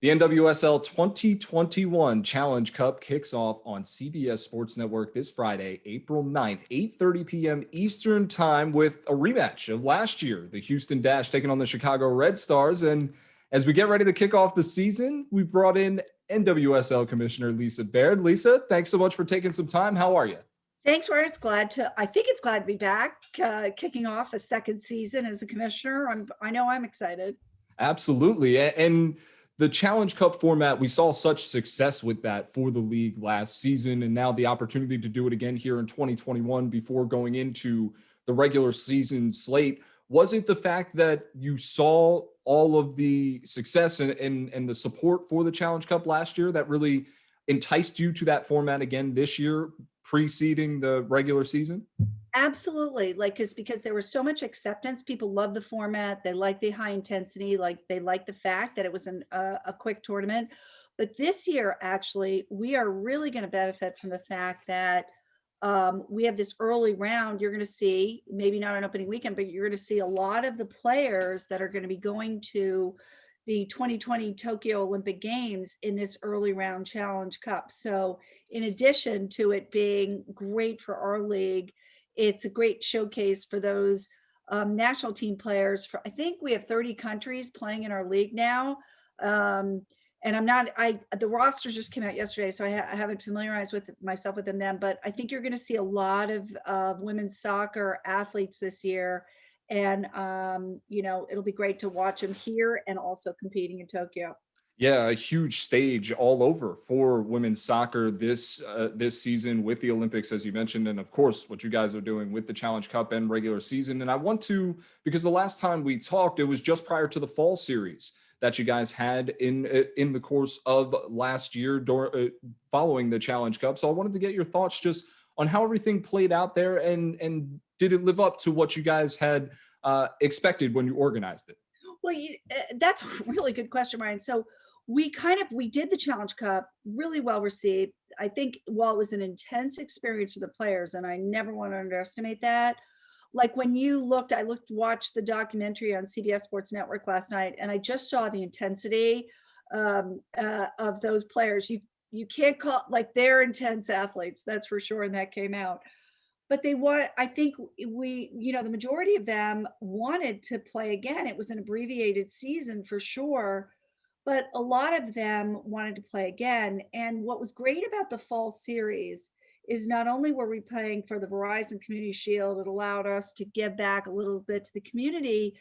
The NWSL 2021 Challenge Cup kicks off on CBS Sports Network this Friday, April 9th, 8:30 p.m. Eastern Time, with a rematch of last year, the Houston Dash taking on the Chicago Red Stars. And as we get ready to kick off the season, we brought in NWSL Commissioner Lisa Baird. Lisa, thanks so much for taking some time. How are you? Thanks, Warren. I think it's glad to be back, kicking off a second season as a commissioner. I know I'm excited. Absolutely. And the Challenge Cup format, we saw such success with that for the league last season. And now the opportunity to do it again here in 2021 before going into the regular season slate. Was it the fact that you saw all of the success and the support for the Challenge Cup last year that really enticed you to that format again this year, preceding the regular season? Absolutely. Because there was so much acceptance. People love the format. They like the high intensity. They like the fact that it was a quick tournament. But this year, actually, we are really going to benefit from the fact that we have this early round. You're going to see, maybe not on opening weekend, but you're going to see a lot of the players that are going to be going to the 2020 Tokyo Olympic Games in this early round Challenge Cup. So in addition to it being great for our league, it's a great showcase for those national team players. I think we have 30 countries playing in our league now. And the rosters just came out yesterday, so I haven't familiarized myself with them then, but I think you're going to see a lot of women's soccer athletes this year. And, it'll be great to watch them here and also competing in Tokyo. Yeah, a huge stage all over for women's soccer this season with the Olympics, as you mentioned, and of course what you guys are doing with the Challenge Cup and regular season. And I want to, because the last time we talked, it was just prior to the fall series that you guys had in the course of last year following the Challenge Cup. So I wanted to get your thoughts just on how everything played out there, and did it live up to what you guys had expected when you organized it? Well, that's a really good question, Ryan. So we did the Challenge Cup, really well received. I think while it was an intense experience for the players, and I never want to underestimate that. Like when watched the documentary on CBS Sports Network last night, and I just saw the intensity of those players. You can't call, like, they're intense athletes, that's for sure, and that came out. But I think the majority of them wanted to play again. It was an abbreviated season for sure, but a lot of them wanted to play again. And what was great about the fall series is not only were we playing for the Verizon Community Shield, it allowed us to give back a little bit to the community.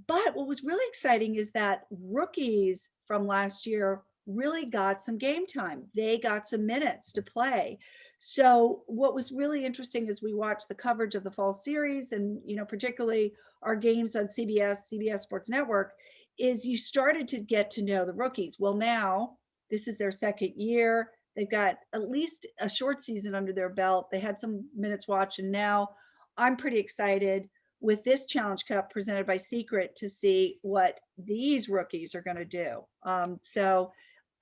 But what was really exciting is that rookies from last year really got some game time. They got some minutes to play. So what was really interesting as we watched the coverage of the fall series, and particularly our games on CBS Sports Network, is you started to get to know the rookies. Well, now this is their second year. They've got at least a short season under their belt. They had some minutes watched, and now I'm pretty excited with this Challenge Cup presented by Secret to see what these rookies are going to do. So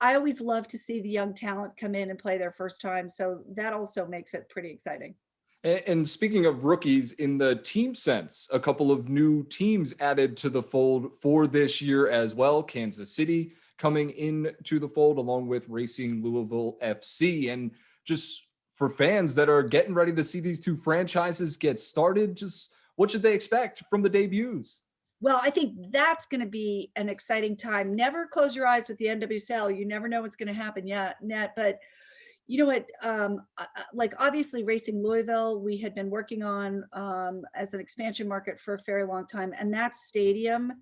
I always love to see the young talent come in and play their first time. So that also makes it pretty exciting. And speaking of rookies, in the team sense, a couple of new teams added to the fold for this year as well. Kansas City coming into the fold along with Racing Louisville FC. And just for fans that are getting ready to see these two franchises get started, just what should they expect from the debuts? Well, I think that's going to be an exciting time. Never close your eyes with the NWSL. You never know what's going to happen yet, but you know what? Like obviously, Racing Louisville, we had been working on as an expansion market for a very long time, and that stadium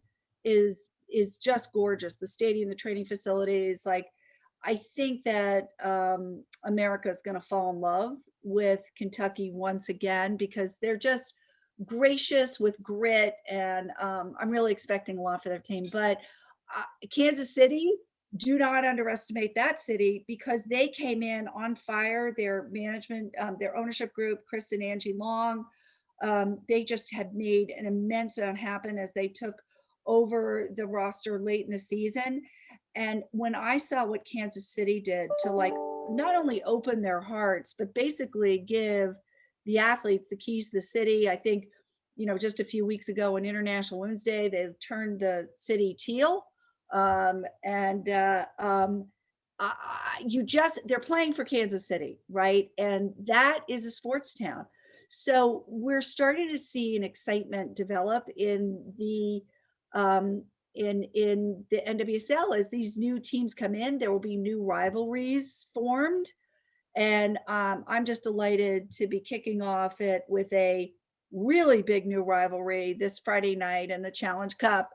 is just gorgeous. The stadium, the training facilities, like I think that America is going to fall in love with Kentucky once again because they're just gracious with grit, and I'm really expecting a lot for their team. But Kansas City, do not underestimate that city because they came in on fire. Their management, their ownership group, Chris and Angie Long, they just had made an immense amount happen as they took over the roster late in the season. And when I saw what Kansas City did to like not only open their hearts, but basically give the athletes the keys to the city. I think, just a few weeks ago on International Women's Day, they turned the city teal. And they're playing for Kansas City, right? And that is a sports town. So we're starting to see an excitement develop um, in the NWSL as these new teams come in. There will be new rivalries formed, and I'm just delighted to be kicking off it with a really big new rivalry this Friday night in the Challenge Cup,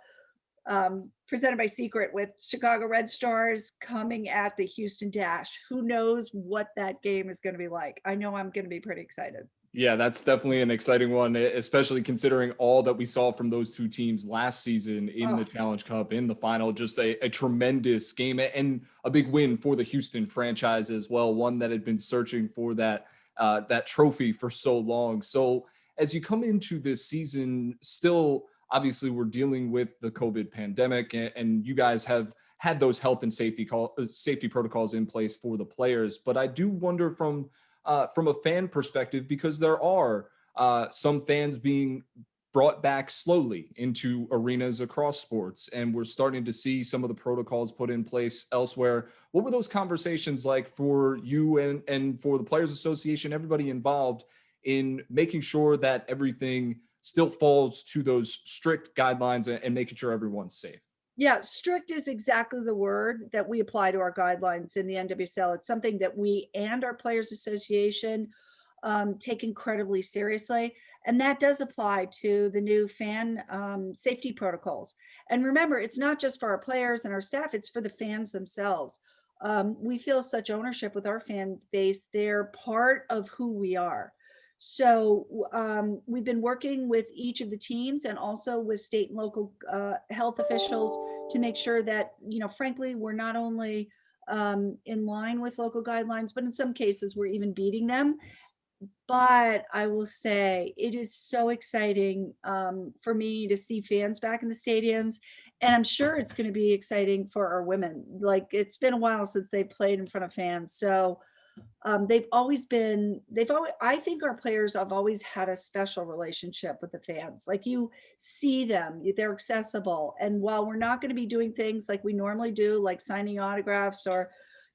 presented by Secret, with Chicago Red Stars coming at the Houston Dash. Who knows what that game is going to be like? I know I'm going to be pretty excited. Yeah, that's definitely an exciting one, especially considering all that we saw from those two teams last season in the Oh, Challenge Cup, in the final. Just a tremendous game and a big win for the Houston franchise as well, one that had been searching for that trophy for so long. So as you come into this season, still obviously we're dealing with the COVID pandemic, and you guys have had those health and safety protocols in place for the players. But I do wonder from a fan perspective, because there are some fans being brought back slowly into arenas across sports, and we're starting to see some of the protocols put in place elsewhere. What were those conversations like for you and for the Players Association, everybody involved, in making sure that everything still falls to those strict guidelines and making sure everyone's safe? yeah, strict is exactly the word that we apply to our guidelines in the NWSL. It's something that we and our Players Association take incredibly seriously. And that does apply to the new fan safety protocols. And remember, it's not just for our players and our staff, it's for the fans themselves. We feel such ownership with our fan base. They're part of who we are. So we've been working with each of the teams and also with state and local health officials to make sure that, frankly, we're not only in line with local guidelines, but in some cases we're even beating them. But I will say it is so exciting for me to see fans back in the stadiums. And I'm sure it's going to be exciting for our women. Like, it's been a while since they played in front of fans. So I think our players have always had a special relationship with the fans. Like, you see them, they're accessible. And while we're not going to be doing things like we normally do, like signing autographs or,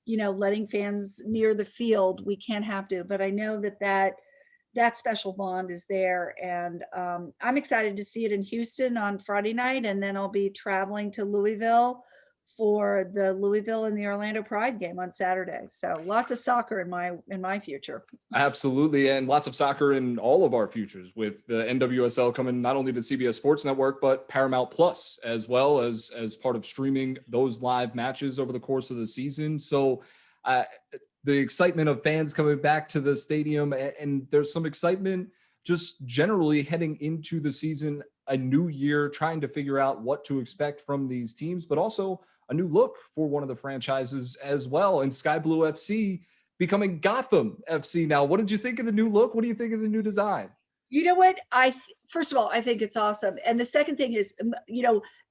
letting fans near the field, we can't have to. But I know that special bond is there. And I'm excited to see it in Houston on Friday night. And then I'll be traveling to Louisville for the Louisville and the Orlando Pride game on Saturday. So lots of soccer in my future. Absolutely. And lots of soccer in all of our futures, with the NWSL coming not only to CBS Sports Network, but Paramount Plus, as well as part of streaming those live matches over the course of the season. So uh, the excitement of fans coming back to the stadium, and there's some excitement just generally heading into the season, a new year, trying to figure out what to expect from these teams, but also a new look for one of the franchises as well. And Sky Blue FC becoming Gotham FC now. What did you think of the new look? What do you think of the new design? You know what? First of all, I think it's awesome. And the second thing is,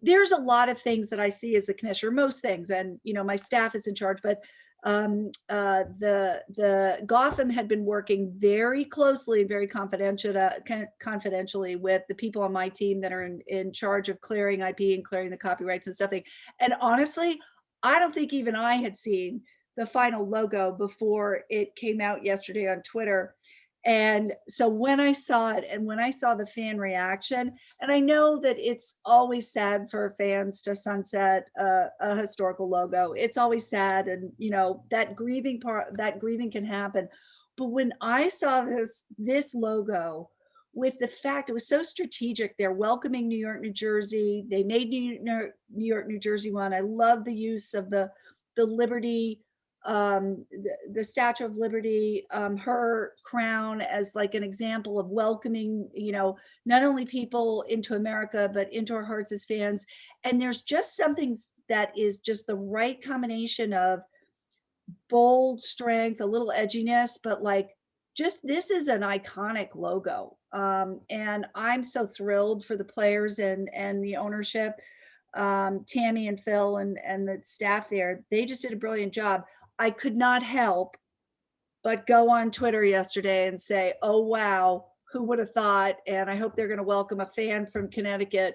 there's a lot of things that I see as the commissioner, most things, and my staff is in charge, but the Gotham had been working very closely, very confidentially with the people on my team that are in charge of clearing IP and clearing the copyrights and stuff. And honestly, I don't think even I had seen the final logo before it came out yesterday on Twitter. And so when I saw it and when I saw the fan reaction, and I know that it's always sad for fans to sunset a historical logo. It's always sad. And, that grieving can happen. But when I saw this logo, with the fact it was so strategic, they're welcoming New York, New Jersey. They made New York, New Jersey one. I love the use of the Liberty, the Statue of Liberty, her crown as like an example of welcoming, not only people into America, but into our hearts as fans. And there's just something that is just the right combination of bold strength, a little edginess, but like, just this is an iconic logo. And I'm so thrilled for the players and the ownership. Tammy and Phil and the staff there, they just did a brilliant job. I could not help but go on Twitter yesterday and say, oh, wow, who would have thought? And I hope they're going to welcome a fan from Connecticut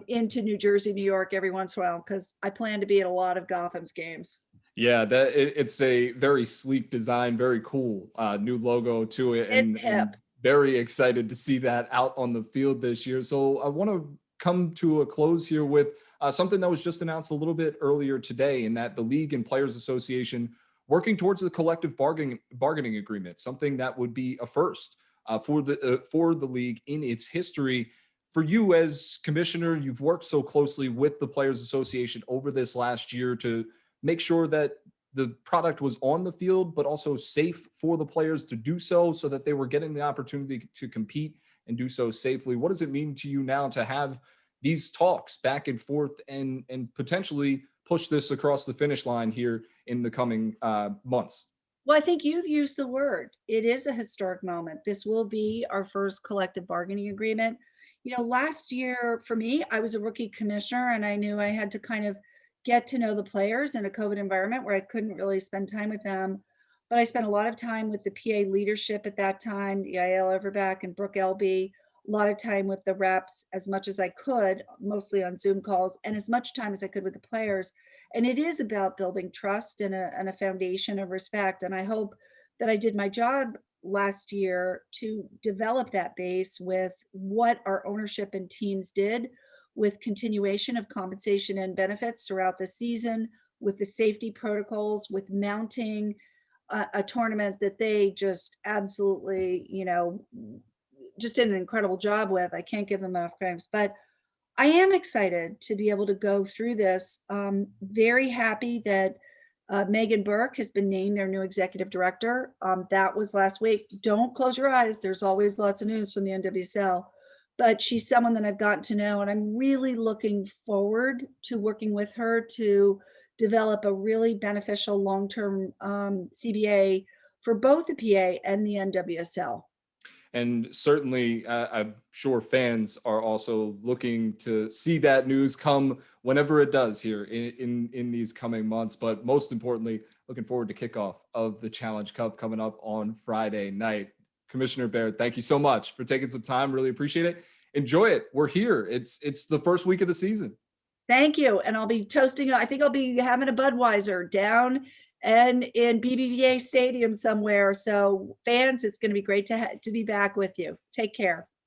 into New Jersey, New York every once in a while, because I plan to be at a lot of Gotham's games. Yeah, it's a very sleek design, very cool new logo to it, It's and hip. very excited to see that out on the field this year. So I want to come to a close here with something that was just announced a little bit earlier today, in that the League and Players Association working towards the collective bargaining agreement, something that would be a first for the league in its history. For you as commissioner, you've worked so closely with the Players Association over this last year to make sure that the product was on the field, but also safe for the players to do so that they were getting the opportunity to compete and do so safely. What does it mean to you now to have these talks back and forth and potentially push this across the finish line here in the coming months? Well, I think you've used the word. It is a historic moment. This will be our first collective bargaining agreement. Last year for me, I was a rookie commissioner and I knew I had to kind of get to know the players in a COVID environment where I couldn't really spend time with them. But I spent a lot of time with the PA leadership at that time, Yael Everback and Brooke Elby, a lot of time with the reps as much as I could, mostly on Zoom calls, and as much time as I could with the players. And it is about building trust and a foundation of respect. And I hope that I did my job last year to develop that base with what our ownership and teams did, with continuation of compensation and benefits throughout the season, with the safety protocols, with mounting a tournament that they just absolutely, just did an incredible job with. I can't give them enough credit, but I am excited to be able to go through this. Very happy that Megan Burke has been named their new executive director. That was last week. Don't close your eyes. There's always lots of news from the NWSL, but she's someone that I've gotten to know, and I'm really looking forward to working with her to develop a really beneficial long-term CBA for both the PA and the NWSL. And certainly, I'm sure fans are also looking to see that news come whenever it does here in these coming months. But most importantly, looking forward to kickoff of the Challenge Cup coming up on Friday night. Commissioner Baird, thank you so much for taking some time. Really appreciate it. Enjoy it. We're here. It's the first week of the season. Thank you. And I'll be toasting. I think I'll be having a Budweiser down and in BBVA Stadium somewhere. So fans, it's going to be great to be back with you. Take care.